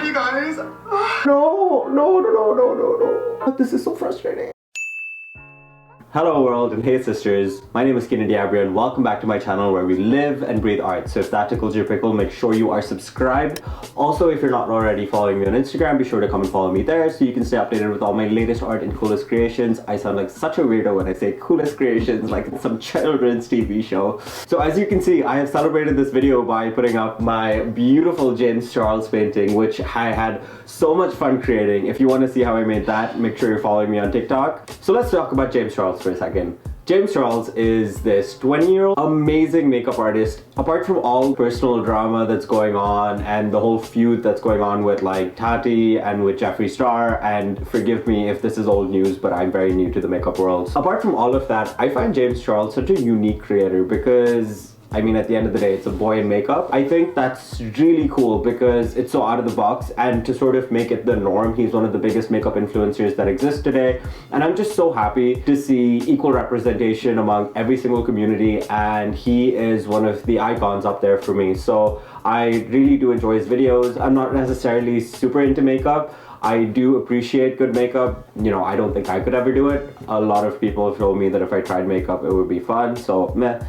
you guys. No. This is so frustrating. Hello world and hey sisters, my name is Keenan and welcome back to my channel where we live and breathe art. So if that tickles your pickle, make sure you are subscribed. Also, if you're not already following me on Instagram, be sure to come and follow me there so you can stay updated with all my latest art and coolest creations. I sound like such a weirdo when I say coolest creations, like it's some children's TV show. So as you can see, I have celebrated this video by putting up my beautiful James Charles painting, which I had so much fun creating. If you want to see how I made that, make sure you're following me on TikTok. So let's talk about James Charles for a second. James Charles is this 20-year-old amazing makeup artist. Apart from all personal drama that's going on and the whole feud that's going on with like Tati and with Jeffree Star, and forgive me if this is old news, but I'm very new to the makeup world. Apart from all of that, I find James Charles such a unique creator because I mean, at the end of the day, it's a boy in makeup. I think that's really cool because it's so out of the box, and to sort of make it the norm, he's one of the biggest makeup influencers that exists today. And I'm just so happy to see equal representation among every single community, and he is one of the icons up there for me. So I really do enjoy his videos. I'm not necessarily super into makeup. I do appreciate good makeup. You know, I don't think I could ever do it. A lot of people have told me that if I tried makeup, it would be fun, so meh.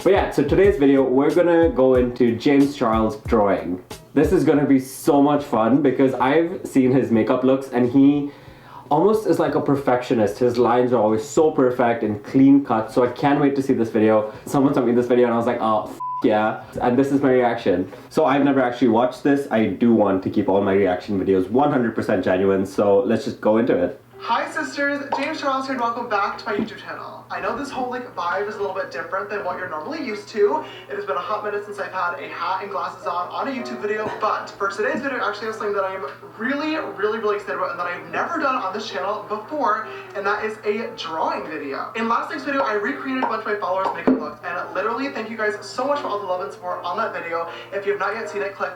But yeah, so today's video, we're gonna go into James Charles drawing. This is gonna be so much fun because I've seen his makeup looks and he almost is like a perfectionist. His lines are always so perfect and clean cut, so I can't wait to see this video. Someone sent me this video and I was like, oh, yeah, and this is my reaction. So I've never actually watched this. I do want to keep all my reaction videos 100% genuine, so let's just go into it. Hi sisters, James Charles here and welcome back to my YouTube channel. I know this whole vibe is a little bit different than what you're normally used to. It has been a hot minute since I've had a hat and glasses on a YouTube video, but for today's video I actually have something that I am really excited about and that I've never done on this channel before, and that is a drawing video. In last week's video, I recreated a bunch of my followers' makeup looks, and literally thank you guys so much for all the love and support on that video. If you have not yet seen it, click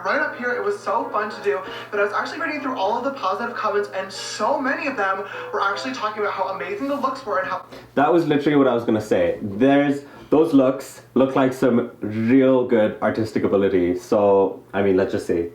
right up here. It was so fun to do, but I was actually reading through all of the positive comments and so many of them were actually talking about how amazing the looks were and how— That was literally what I was gonna say. Those looks look like some real good artistic ability. So, I mean, let's just see.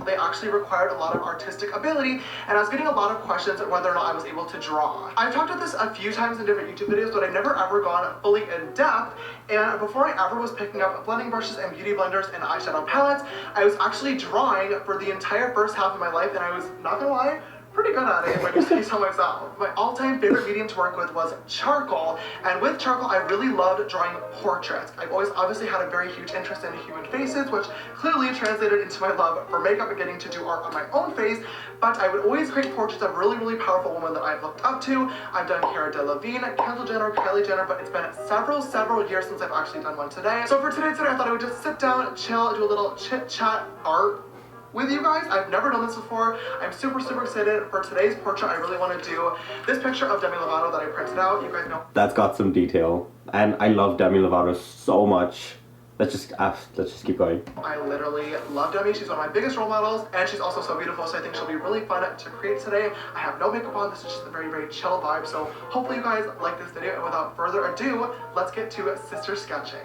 They actually required a lot of artistic ability, and I was getting a lot of questions on whether or not I was able to draw. I've talked about this a few times in different YouTube videos, but I've never ever gone fully in depth, and before I ever was picking up blending brushes and beauty blenders and eyeshadow palettes, I was actually drawing for the entire first half of my life, and I was, not gonna lie, pretty good at it, if I do say so myself. My all-time favorite medium to work with was charcoal, and with charcoal I really loved drawing portraits. I've always obviously had a very huge interest in human faces, which clearly translated into my love for makeup and getting to do art on my own face, but I would always create portraits of really powerful women that I've looked up to. I've done Cara Delevingne, Kendall Jenner, Kylie Jenner, but it's been several years since I've actually done one today. So for today's video I thought I would just sit down, chill, do a little chit-chat art with you guys. I've never done this before. I'm super excited. For today's portrait, I really want to do this picture of Demi Lovato that I printed out. You guys know that's got some detail, and I love Demi Lovato so much. Let's just keep going. I literally love Demi. She's one of my biggest role models, and she's also so beautiful, so I think she'll be really fun to create today. I have no makeup on. This is just a very chill vibe, so hopefully you guys like this video, and without further ado, let's get to sister sketching.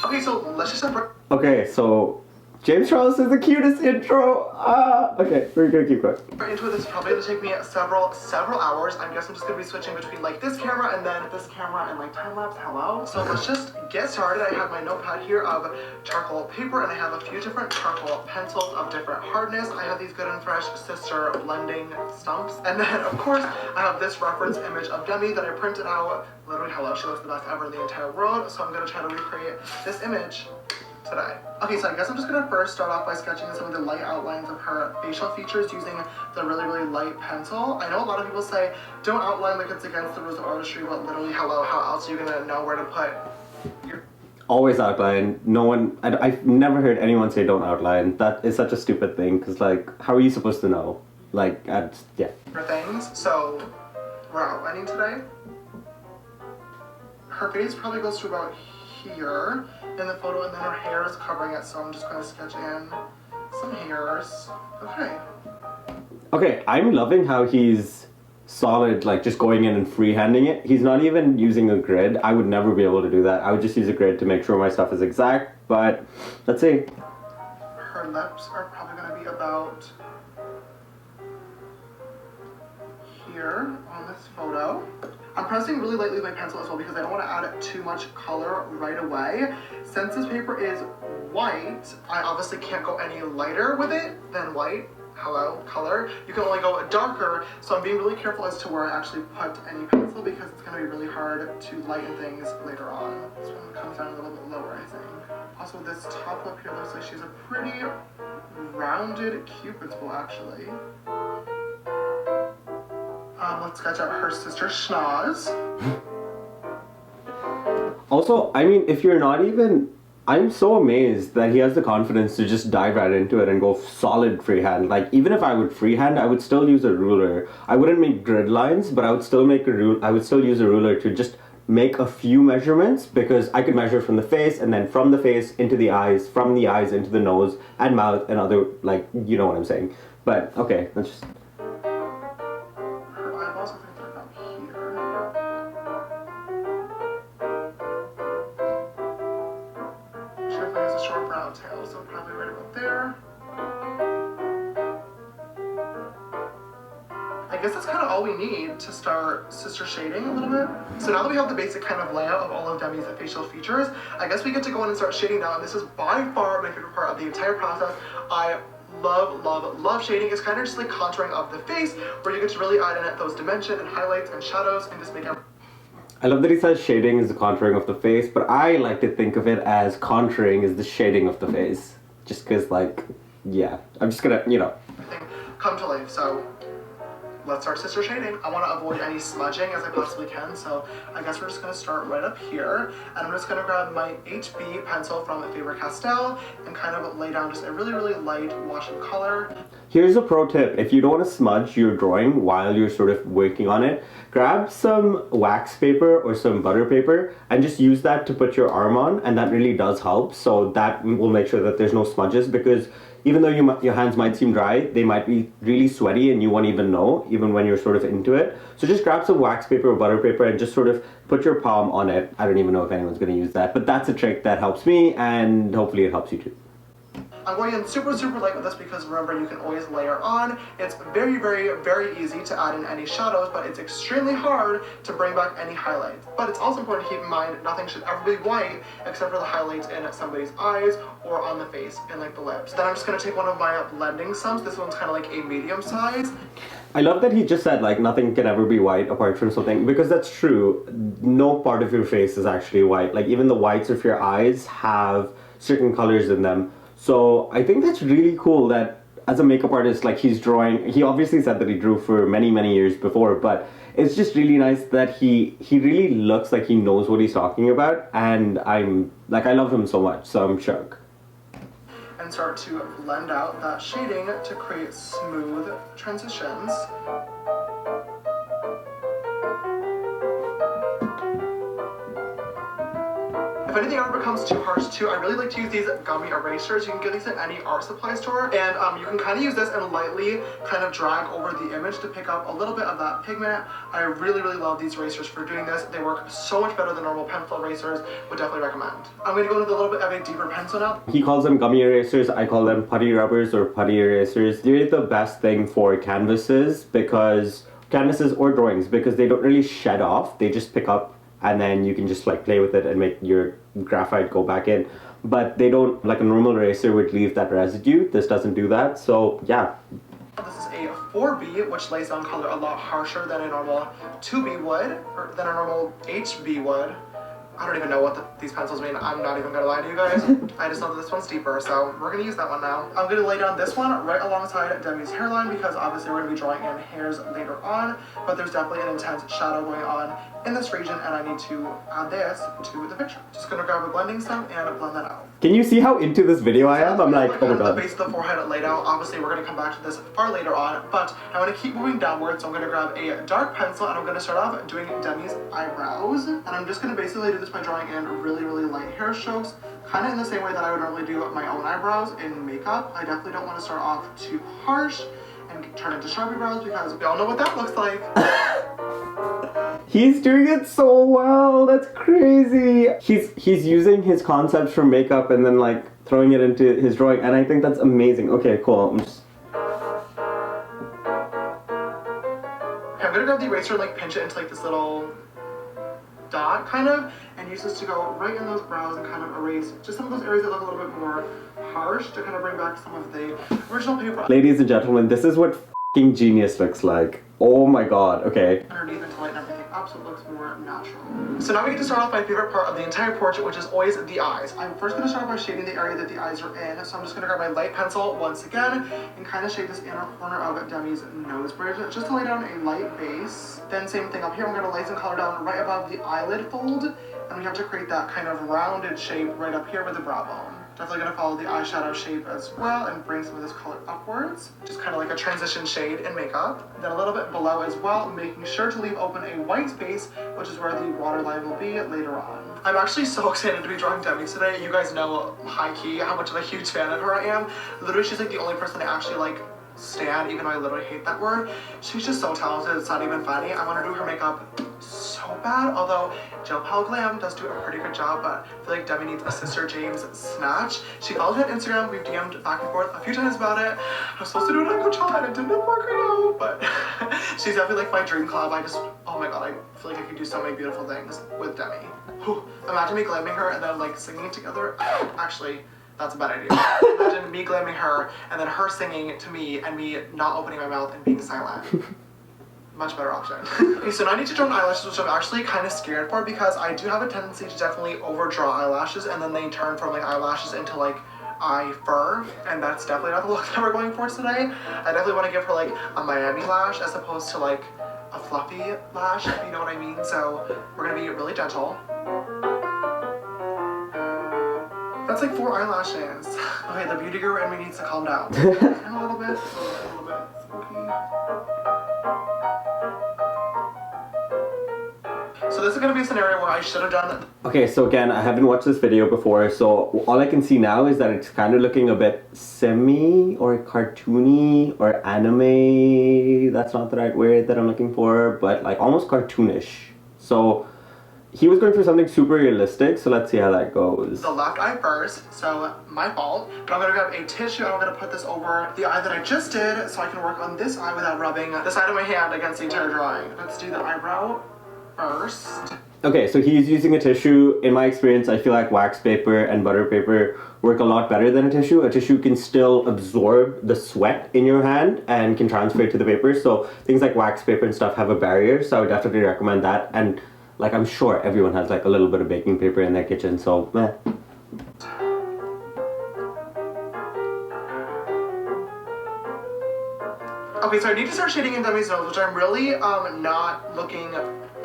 Okay, so let's just start. Okay, so James Charles is the cutest intro. Okay, we're gonna keep going. Into it, this is probably gonna take me several hours. I guess I'm just gonna be switching between like this camera and then this camera and like time lapse. Hello. So let's just get started. I have my notepad here of charcoal paper, and I have a few different charcoal pencils of different hardness. I have these Good and Fresh Sister blending stumps, and then of course I have this reference image of Demi that I printed out. Literally, hello, she looks the best ever in the entire world. So I'm gonna try to recreate this image today. Okay, so I guess I'm just gonna first start off by sketching some of the light outlines of her facial features using the really light pencil. I know a lot of people say don't outline like it's against the rules of artistry, but literally, hello, how else are you gonna know where to put your— Always outline. No one, I've never heard anyone say don't outline. That is such a stupid thing, because like, how are you supposed to know? Like, yeah. Things. So we're outlining today. Her face probably goes to about here in the photo, and then her hair is covering it, so I'm just going to sketch in some hairs. Okay. Okay, I'm loving how he's solid, like just going in and freehanding it. He's not even using a grid. I would never be able to do that. I would just use a grid to make sure my stuff is exact, but let's see. Her lips are probably going to be about here on this photo. I'm pressing really lightly with my pencil as well because I don't want to add too much color right away. Since this paper is white, I obviously can't go any lighter with it than white. Hello, color. You can only go darker, so I'm being really careful as to where I actually put any pencil because it's going to be really hard to lighten things later on. This one comes down a little bit lower, I think. Also, this top lip here looks like she's a pretty rounded cupid's bow, actually. Let's sketch out her sister Schnoz. Also, I mean, if you're not even... I'm so amazed that he has the confidence to just dive right into it and go solid freehand. Like, even if I would freehand, I would still use a ruler. I wouldn't make grid lines, but I would still make I would still use a ruler to just make a few measurements, because I could measure from the face, and then from the face into the eyes, from the eyes into the nose and mouth and other, like, you know what I'm saying. But, okay, let's just... Her eyeballs, I think they're about here. She definitely has a short brow tail, so probably right about there. I guess that's kind of all we need to start sister shading a little bit. So now that we have the basic kind of layout of all of Demi's facial features, I guess we get to go in and start shading now, and this is by far my favorite part of the entire process. I love, love, love shading. It's kind of just like contouring of the face, where you get to really add in those dimension and highlights and shadows and just make it. I love that he says shading is the contouring of the face, but I like to think of it as contouring is the shading of the face. Just because, like, yeah, I'm just gonna, you know. Everything come to life, so let's start sister shading. I want to avoid any smudging as I possibly can, so I guess we're just going to start right up here, and I'm just going to grab my HB pencil from Faber-Castell and kind of lay down just a really, really light wash of color. Here's a pro tip. If you don't want to smudge your drawing while you're sort of working on it, grab some wax paper or some butter paper and just use that to put your arm on, and that really does help. So that will make sure that there's no smudges, because even though your hands might seem dry, they might be really sweaty and you won't even know, even when you're sort of into it. So just grab some wax paper or butter paper and just sort of put your palm on it. I don't even know if anyone's going to use that, but that's a trick that helps me, and hopefully it helps you too. I'm going in super, super light with this because remember, you can always layer on. It's very, very, very easy to add in any shadows, but it's extremely hard to bring back any highlights. But it's also important to keep in mind, nothing should ever be white except for the highlights in somebody's eyes or on the face and like the lips. Then I'm just going to take one of my blending sums. This one's kind of like a medium size. I love that he just said, like, nothing can ever be white apart from something, because that's true. No part of your face is actually white. Like, even the whites of your eyes have certain colors in them. So I think that's really cool that as a makeup artist, like, he's drawing, he obviously said that he drew for many, many years before, but it's just really nice that he really looks like he knows what he's talking about, and I love him so much, so I'm shook. And start to blend out that shading to create smooth transitions. If anything ever becomes too harsh too, I really like to use these gummy erasers. You can get these at any art supply store, and you can kind of use this and lightly kind of drag over the image to pick up a little bit of that pigment. I really, really love these erasers for doing this. They work so much better than normal pencil erasers. Would definitely recommend. I'm going to go into a little bit of a deeper pencil now. He calls them gummy erasers. I call them putty rubbers or putty erasers. They're the best thing for canvases or drawings, because they don't really shed off. They just pick up, and then you can just like play with it and make your graphite go back in. But they don't, like a normal eraser would leave that residue. This doesn't do that, so yeah. This is a 4B, which lays down color a lot harsher than a normal 2B would, or than a normal HB would. I don't even know what these pencils mean. I'm not even gonna lie to you guys. I just know that this one's deeper, so we're gonna use that one now. I'm gonna lay down this one right alongside Demi's hairline, because obviously we're gonna be drawing in hairs later on, but there's definitely an intense shadow going on in this region, and I need to add this to the picture. Just gonna grab a blending stem and blend that out. Can you see how into this video I am? I'm like, oh my god. The base of the forehead laid out. Obviously, we're gonna come back to this far later on, but I'm gonna keep moving downwards. So I'm gonna grab a dark pencil, and I'm gonna start off doing Demi's eyebrows. And I'm just gonna basically do this by drawing in really, really light hair strokes, kind of in the same way that I would normally do my own eyebrows in makeup. I definitely don't want to start off too harsh, and turn into Sharpie brows because we all know what that looks like. He's doing it so well. That's crazy. He's using his concepts from makeup and then like throwing it into his drawing, and I think that's amazing. Okay, cool. I'm gonna grab the eraser and like pinch it into like this little dot kind of, and use this to go right in those brows and kind of erase just some of those areas that look a little bit more harsh to kind of bring back some of the original paper. Ladies and gentlemen, this is what f***ing genius looks like. Oh my god, okay. Underneath and to lighten everything up so it looks more natural. So now we get to start off my favorite part of the entire portrait, which is always the eyes. I'm first going to start off by shading the area that the eyes are in. So I'm just going to grab my light pencil once again and kind of shade this inner corner of Demi's nose bridge just to lay down a light base. Then same thing up here, I'm going to lay some color down right above the eyelid fold. And we have to create that kind of rounded shape right up here with the brow bone. Definitely going to follow the eyeshadow shape as well and bring some of this color upwards. Just kind of like a transition shade in makeup. Then a little bit below as well, making sure to leave open a white space, which is where the waterline will be later on. I'm actually so excited to be drawing Demi today. You guys know, high-key, how much of a huge fan of her I am. Literally, she's like the only person I actually like stan, even though I literally hate that word. She's just so talented, it's not even funny. I want to do her makeup so bad, although Jill Pal Glam does do a pretty good job, but I feel like Demi needs a Sister James snatch. She follows me on Instagram, we've DM'd back and forth a few times about it. I was supposed to do it on Coachella and it didn't work out, but she's definitely like my dream collab. Oh my god, I feel like I could do so many beautiful things with Demi. Whew. Imagine me glamming her and then like singing together. Actually, that's a bad idea. Imagine me glamming her and then her singing to me and me not opening my mouth and being silent. Much better option. Okay, so now I need to draw on eyelashes, which I'm actually kind of scared for because I do have a tendency to definitely overdraw eyelashes and then they turn from like eyelashes into like eye fur, and that's definitely not the look that we're going for today. I definitely want to give her like a Miami lash as opposed to like a fluffy lash, if you know what I mean. So we're gonna be really gentle. That's like 4 eyelashes. Okay, the beauty guru in me needs to calm down. And a little bit smoky. So this is going to be a scenario where I should have done that. Okay, so again, I haven't watched this video before, so all I can see now is that it's kind of looking a bit semi or cartoony or anime. That's not the right word that I'm looking for, but like almost cartoonish. So he was going for something super realistic, so let's see how that goes. The left eye first, so my fault. But I'm going to grab a tissue and I'm going to put this over the eye that I just did so I can work on this eye without rubbing the side of my hand against the entire drawing. Let's do the eyebrow first. Okay, so he's using a tissue. In my experience, I feel like wax paper and butter paper work a lot better than a tissue. A tissue can still absorb the sweat in your hand and can transfer it to the paper. So things like wax paper and stuff have a barrier, so I would definitely recommend that. And like, I'm sure everyone has like a little bit of baking paper in their kitchen, so meh. Okay, so I need to start shading in Demi's nose, which I'm really not looking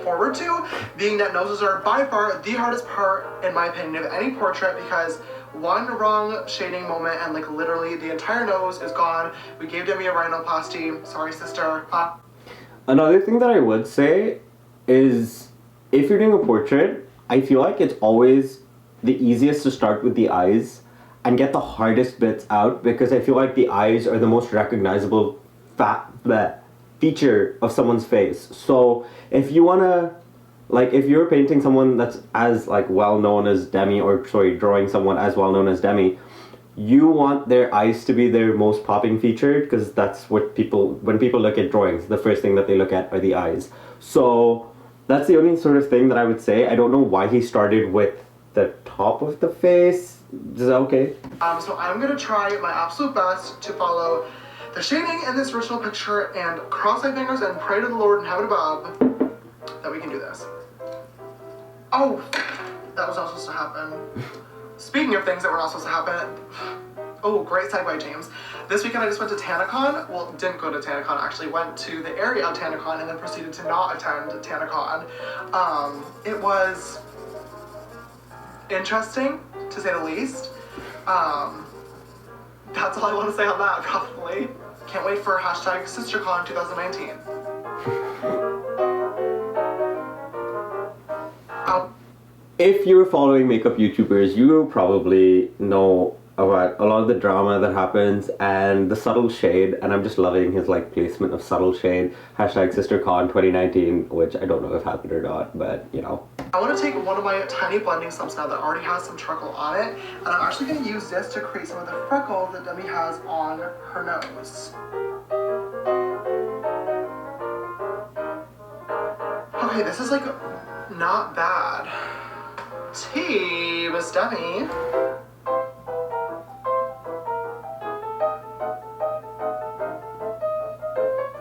forward to, being that noses are by far the hardest part, in my opinion, of any portrait, because one wrong shading moment and like literally the entire nose is gone. We gave Demi a rhinoplasty. Sorry, sister. Another thing that I would say is, if you're doing a portrait, I feel like it's always the easiest to start with the eyes and get the hardest bits out, because I feel like the eyes are the most recognizable feature of someone's face. So if you wanna, like, if you're painting someone that's as like well known as Demi, or sorry, drawing someone as well known as Demi, you want their eyes to be their most popping feature, because that's what when people look at drawings, the first thing that they look at are the eyes. So that's the only sort of thing that I would say. I don't know why he started with the top of the face. Is that okay? So I'm gonna try my absolute best to follow the shading in this original picture and cross my fingers and pray to the Lord in heaven above that we can do this. Oh, that was not supposed to happen. Speaking of things that were not supposed to happen, oh, great segue, James. This weekend I just went to TanaCon. Well, didn't go to TanaCon, actually went to the area of TanaCon and then proceeded to not attend TanaCon. It was interesting, to say the least. That's all I want to say on that, probably. Can't wait for hashtag SisterCon 2019. If you're following makeup YouTubers, you probably know about a lot of the drama that happens and the subtle shade, and I'm just loving his like placement of subtle shade. Hashtag SisterCon 2019, which I don't know if happened or not, but you know. I want to take one of my tiny blending stumps now that already has some charcoal on it, and I'm actually going to use this to create some of the freckles that Demi has on her nose. Okay, this is like not bad. Tea, Miss Demi.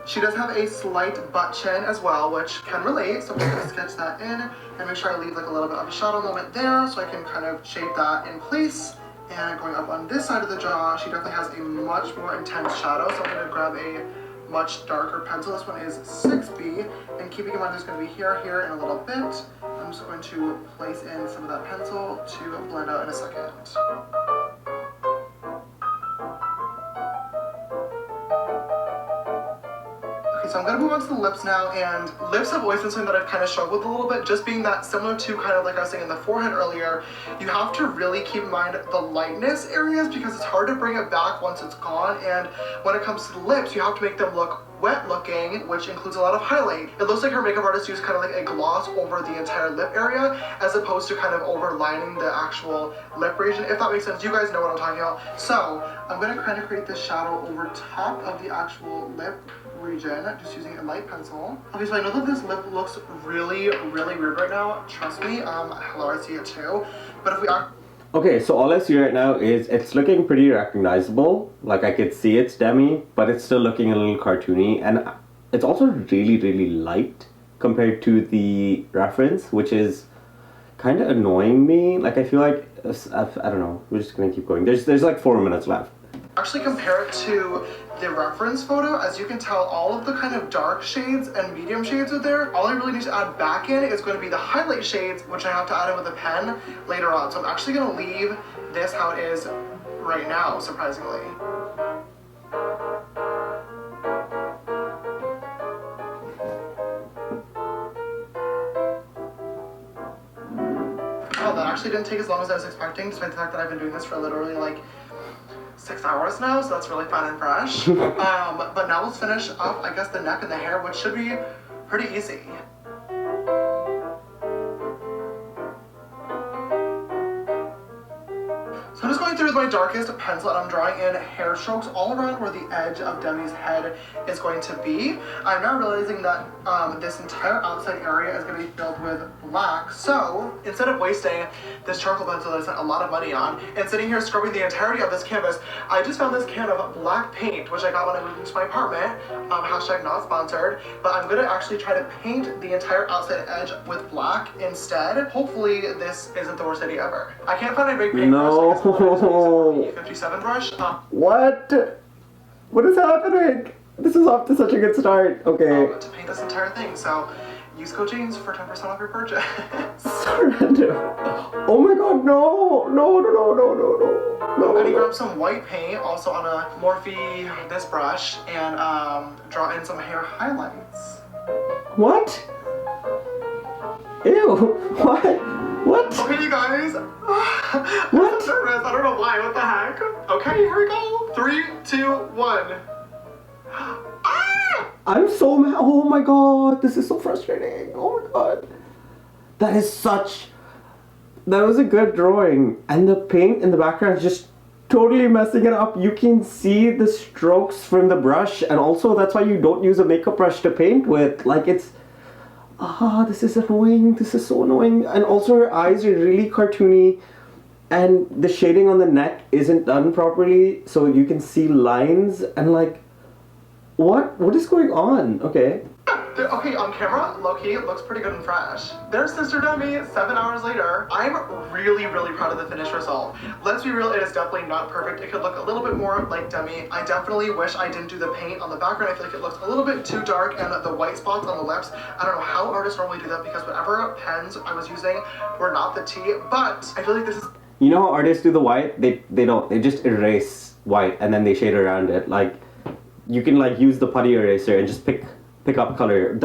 She does have a slight butt chin as well, which can relate, so I'm just gonna sketch that in and make sure I leave like a little bit of a shadow moment there so I can kind of shape that in place. And going up on this side of the jaw, she definitely has a much more intense shadow, so I'm gonna grab a much darker pencil. This one is 6B, and keeping in mind there's gonna be hair here in a little bit. I'm just going to place in some of that pencil to blend out in a second. So I'm gonna move on to the lips now, and lips have always been something that I've kind of struggled with a little bit, just being that similar to kind of like I was saying in the forehead earlier, you have to really keep in mind the lightness areas because it's hard to bring it back once it's gone, and when it comes to the lips, you have to make them look wet looking, which includes a lot of highlight. It looks like her makeup artist used kind of like a gloss over the entire lip area as opposed to kind of overlining the actual lip region, if that makes sense. You guys know what I'm talking about. So I'm gonna kind of create this shadow over top of the actual lip region, just using a light pencil. Okay, so I know that this lip looks really, really weird right now. Trust me, hello, I see it too. But if we are... Okay, so all I see right now is it's looking pretty recognizable. Like I could see it's Demi, but it's still looking a little cartoony. And it's also really, really light compared to the reference, which is kind of annoying me. Like I feel like, I don't know, we're just gonna keep going. There's like 4 minutes left. Actually compare it to the reference photo. As you can tell, all of the kind of dark shades and medium shades are there. All I really need to add back in is going to be the highlight shades, which I have to add in with a pen later on. So I'm actually going to leave this how it is right now, surprisingly. Oh, that actually didn't take as long as I was expecting, despite the fact that I've been doing this for literally like 6 hours now, so that's really fun and fresh. But now let's finish up, I guess, the neck and the hair, which should be pretty easy. So I'm just going through with my darkest pencil and I'm drawing in hair strokes all around where the edge of Demi's head is going to be. I'm now realizing that this entire outside area is going to be filled with black. So instead of wasting this charcoal pencil that I spent a lot of money on and sitting here scrubbing the entirety of this canvas, I just found this can of black paint, which I got when I moved into my apartment. Hashtag not sponsored. But I'm going to actually try to paint the entire outside edge with black instead. Hopefully this isn't the worst idea ever. I can't find a big paint brush. No. 57 brush. What? What is happening? This is off to such a good start. Okay. To paint this entire thing, so use code James for 10% off your purchase. So random. Oh my god, no. No. And you grab some white paint, also on a Morphe this brush, and draw in some hair highlights. What? Ew. What? Okay, you guys. What? I'm so nervous. I don't know why. What the heck? Okay, here we go. 3, 2, 1. Ah! I'm so mad. Oh my god, this is so frustrating. Oh my god. That was a good drawing. And the paint in the background is just totally messing it up. You can see the strokes from the brush, and also that's why you don't use a makeup brush to paint with. Like it's... this is annoying. This is so annoying. And also her eyes are really cartoony. And the shading on the neck isn't done properly. So you can see lines and like... What is going on? Okay. Okay, on camera, low-key, it looks pretty good and fresh. There's Sister Demi, 7 hours later. I'm really, really proud of the finished result. Let's be real, it is definitely not perfect. It could look a little bit more like Demi. I definitely wish I didn't do the paint on the background. I feel like it looks a little bit too dark, and the white spots on the lips, I don't know how artists normally do that because whatever pens I was using were not the tea, but I feel like this is... You know how artists do the white? They don't. They just erase white and then they shade around it. Like, you can like use the putty eraser and just pick up color.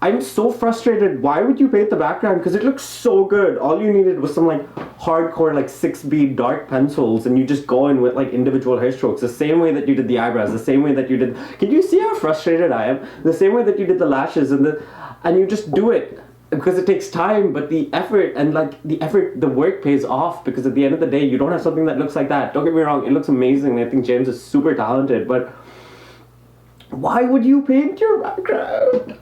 I'm so frustrated. Why would you paint the background? Because it looks so good. All you needed was some like hardcore like 6B dark pencils, and you just go in with like individual hair strokes, the same way that you did the eyebrows, the same way that you did. Can you see how frustrated I am? The same way that you did the lashes, and you just do it. Because it takes time, but the effort and the work pays off, because at the end of the day, you don't have something that looks like that. Don't get me wrong, it looks amazing. I think James is super talented, but why would you paint your background?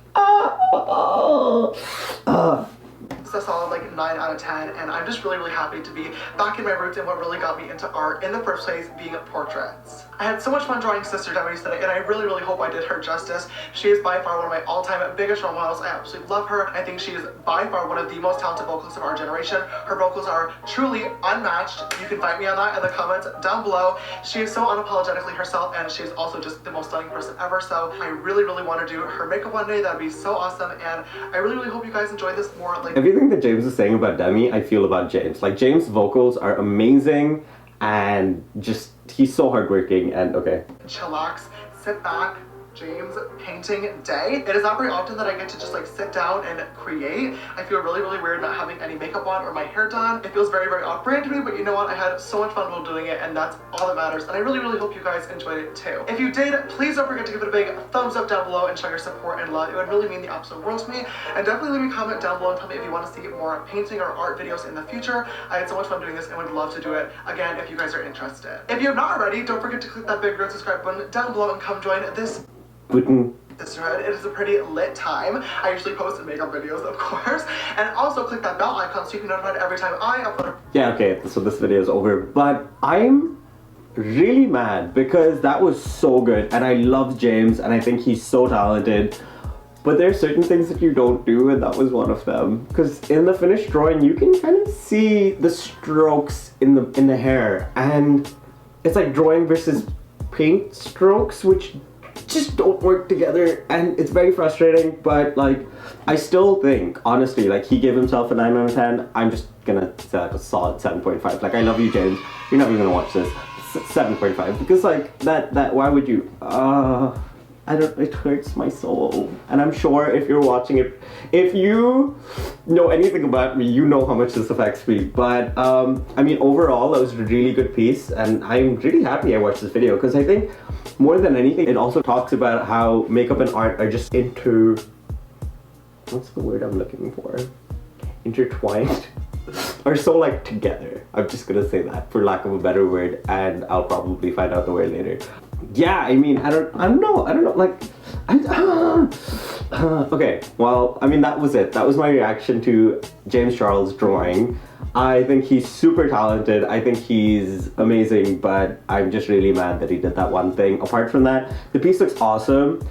A solid like 9 out of 10, and I'm just really happy to be back in my roots and what really got me into art in the first place, being portraits. I had so much fun drawing Sister Demi's today, and I really hope I did her justice. She is by far one of my all-time biggest role models. I absolutely love her. I think she is by far one of the most talented vocalists of our generation. Her vocals are truly unmatched. You can fight me on that in the comments down below. She is so unapologetically herself, and she is also just the most stunning person ever, so I really want to do her makeup one day. That'd be so awesome, and I really hope you guys enjoy this more. Like, everything that James is saying about Demi, I feel about James. Like, James' vocals are amazing, and just, he's so hardworking, and okay. Chillax, sit back, James painting day. It is not very often that I get to just like sit down and create. I feel really weird not having any makeup on or my hair done. It feels very off-brand to me, but you know what? I had so much fun while doing it, and that's all that matters. And I really hope you guys enjoyed it too. If you did, please don't forget to give it a big thumbs up down below and show your support and love. It would really mean the absolute world to me. And definitely leave me a comment down below and tell me if you want to see more painting or art videos in the future. I had so much fun doing this and would love to do it again if you guys are interested. If you have not already, don't forget to click that big red subscribe button down below and come join this sisterhood. It is a pretty lit time. I usually post makeup videos, of course, and also click that bell icon so you can be notified every time I upload. Yeah, okay, so this video is over, but I'm really mad because that was so good, and I love James, and I think he's so talented, but there are certain things that you don't do, and that was one of them. Because in the finished drawing, you can kind of see the strokes in the hair, and it's like drawing versus paint strokes, which just don't work together, and it's very frustrating. But like, I still think, honestly, like, he gave himself a 9 out of 10. I'm just gonna say like a solid 7.5. Like, I love you, James. You're not even gonna watch this. 7.5, because like that why would you? I don't, it hurts my soul. And I'm sure if you're watching it, if you know anything about me, you know how much this affects me. But I mean, overall, that was a really good piece, and I'm really happy I watched this video, because I think more than anything, it also talks about how makeup and art are just what's the word I'm looking for? Intertwined. Are so like together. I'm just gonna say that for lack of a better word, and I'll probably find out the word later. Yeah, I mean, I don't know, like, okay, well, I mean, that was it. That was my reaction to James Charles' drawing. I think he's super talented. I think he's amazing, but I'm just really mad that he did that one thing. Apart from that, the piece looks awesome.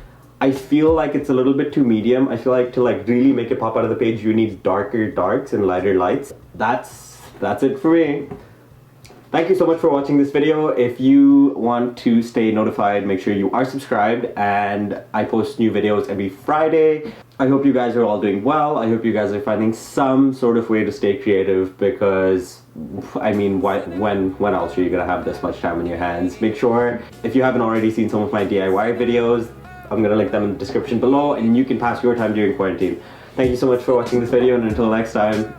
I feel like it's a little bit too medium. I feel like to like really make it pop out of the page, you need darker darks and lighter lights. That's it for me. Thank you so much for watching this video. If you want to stay notified, make sure you are subscribed, and I post new videos every Friday. I hope you guys are all doing well. I hope you guys are finding some sort of way to stay creative, because I mean, when else are you gonna have this much time on your hands? Make sure, if you haven't already seen some of my DIY videos, I'm gonna link them in the description below, and you can pass your time during quarantine. Thank you so much for watching this video, and until next time,